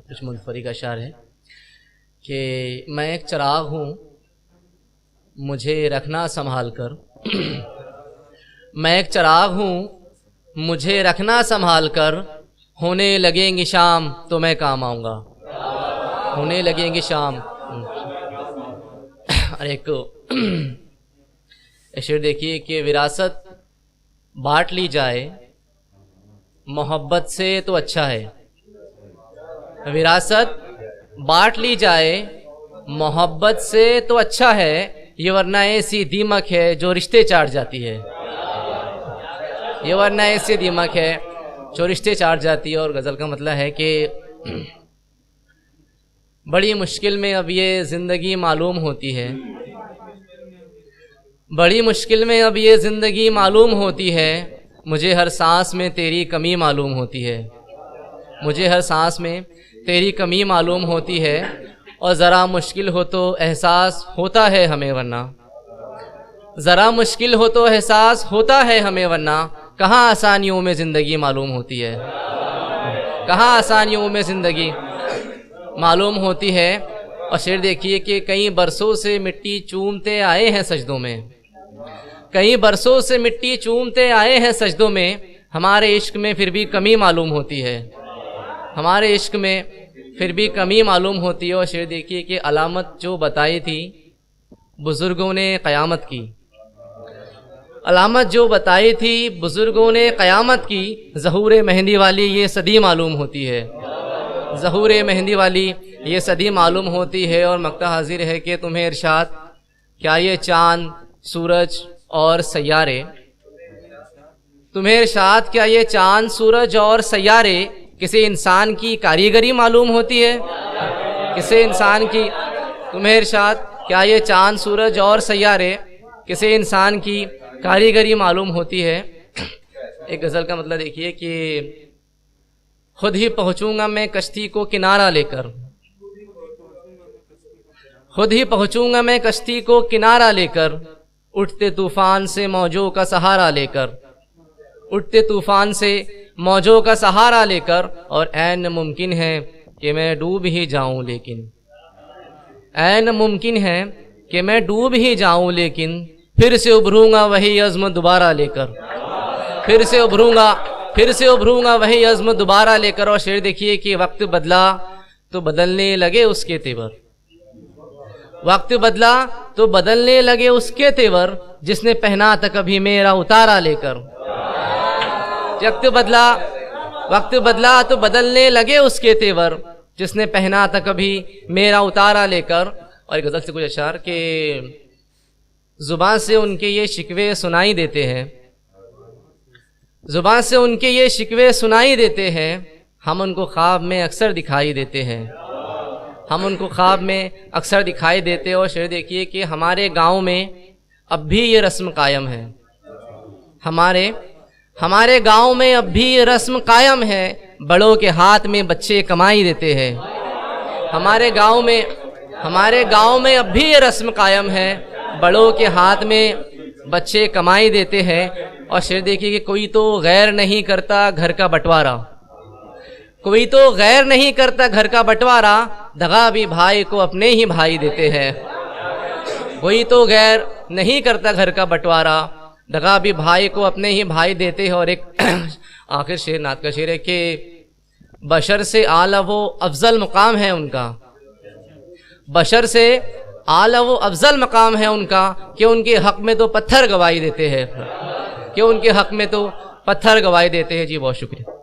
کچھ منفرد کا اشعار ہے کہ میں ایک چراغ ہوں مجھے رکھنا سنبھال کر میں ایک چراغ ہوں مجھے رکھنا سنبھال کر، ہونے لگیں گی شام تو میں کام آؤں گا، ہونے لگیں گی شام۔ اور ایک شعر دیکھیے کہ وراثت بانٹ لی جائے محبت سے تو اچھا ہے، وراثت بانٹ لی جائے محبت سے تو اچھا ہے، یہ ورنہ ایسی دیمک ہے جو رشتے چاٹ جاتی ہے، یہ ورنہ ایسی دیمک ہے جو رشتے چاٹ جاتی ہے۔ اور غزل کا مطلب ہے کہ بڑی مشکل میں اب یہ زندگی معلوم ہوتی ہے، بڑی مشکل میں اب یہ زندگی معلوم ہوتی ہے، مجھے ہر سانس میں تیری کمی معلوم ہوتی ہے، مجھے ہر سانس میں تیری کمی معلوم ہوتی ہے، اور ذرا مشکل ہو تو احساس ہوتا ہے ہمیں ورنہ، ذرا مشکل ہو تو احساس ہوتا ہے ہمیں ورنہ، کہاں آسانیوں میں زندگی معلوم ہوتی ہے، کہاں آسانیوں میں زندگی معلوم ہوتی ہے۔ اور شعر دیکھیے کہ کئی برسوں سے مٹی چومتے آئے ہیں سجدوں میں، کئی برسوں سے مٹی چومتے آئے ہیں سجدوں میں، ہمارے عشق میں پھر بھی کمی معلوم ہوتی ہے، ہمارے عشق میں پھر بھی کمی معلوم ہوتی ہے۔ اور شعر دیکھیے کہ علامت جو بتائی تھی بزرگوں نے قیامت کی، علامت جو بتائی تھی بزرگوں نے قیامت کی، ظہور مہندی والی یہ صدی معلوم ہوتی ہے، ظہور مہندی والی یہ صدی معلوم ہوتی ہے۔ اور مقطع حاضر ہے کہ تمہیں ارشاد کیا یہ چاند سورج اور سیارے، تمہیں ارشاد کیا یہ چاند سورج اور سیارے کسی انسان کی کاریگری معلوم ہوتی ہے، کسی انسان کی، تمہیں ارشاد کیا یہ چاند سورج اور سیارے کسی انسان کی کاریگری معلوم ہوتی ہے۔ ایک غزل کا مطلب دیکھیے کہ خود ہی پہنچوں گا میں کشتی کو کنارہ لے کر، خود ہی پہنچوں گا میں کشتی کو کنارہ لے کر، اٹھتے طوفان سے موجوں کا سہارا لے کر، اٹھتے طوفان سے موجوں کا سہارا لے کر، اور عین ممکن ہے کہ میں ڈوب ہی جاؤں لیکن، عین ممکن ہے کہ میں ڈوب ہی جاؤں لیکن، پھر سے ابھروں گا وہی عزم دوبارہ لے کر، پھر سے ابھروں گا وہی عزم دوبارہ لے کر۔ اور شعر دیکھیے کہ وقت بدلا تو بدلنے لگے اس کے تیور، وقت بدلا تو بدلنے لگے اس کے تیور، جس نے پہنا تھا کبھی میرا اتارا لے کر، وقت بدلا تو بدلنے لگے اس کے تیور، جس نے پہنا تھا کبھی میرا اتارا لے کر۔ اور ایک غزل سے کچھ اشعار کہ زبان سے ان کے یہ شکوے سنائی دیتے ہیں، زبان سے ان کے یہ شکوے سنائی دیتے ہیں، ہم ان کو خواب میں اکثر دکھائی دیتے ہیں، ہم ان کو خواب میں اکثر دکھائی دیتے ہیں۔ اور شعر دیکھیے کہ ہمارے گاؤں میں اب بھی یہ رسم قائم ہے، ہمارے گاؤں میں اب بھی یہ رسم قائم ہے، بڑوں کے ہاتھ میں بچے کمائی دیتے ہیں، ہمارے گاؤں میں اب بھی یہ رسم قائم ہے، بڑوں کے ہاتھ میں بچے کمائی دیتے ہیں۔ اور شعر دیکھیے کہ کوئی تو غیر نہیں کرتا گھر کا بٹوارا، کوئی تو غیر نہیں کرتا گھر کا بٹوارا، دغا بھی بھائی کو اپنے ہی بھائی دیتے ہیں، کوئی تو غیر نہیں کرتا گھر کا بٹوارا، دغا بھی بھائی کو اپنے ہی بھائی دیتے ہیں۔ اور ایک آخر شعر نعت کا شعر ہے کہ بشر سے اعلیٰ و افضل مقام ہے ان کا، بشر سے اعلیٰ و افضل مقام ہے ان کا، کہ ان کے حق میں تو پتھر گواہی دیتے ہیں، کہ ان کے حق میں تو پتھر گواہی دیتے ہیں۔ جی بہت شکریہ۔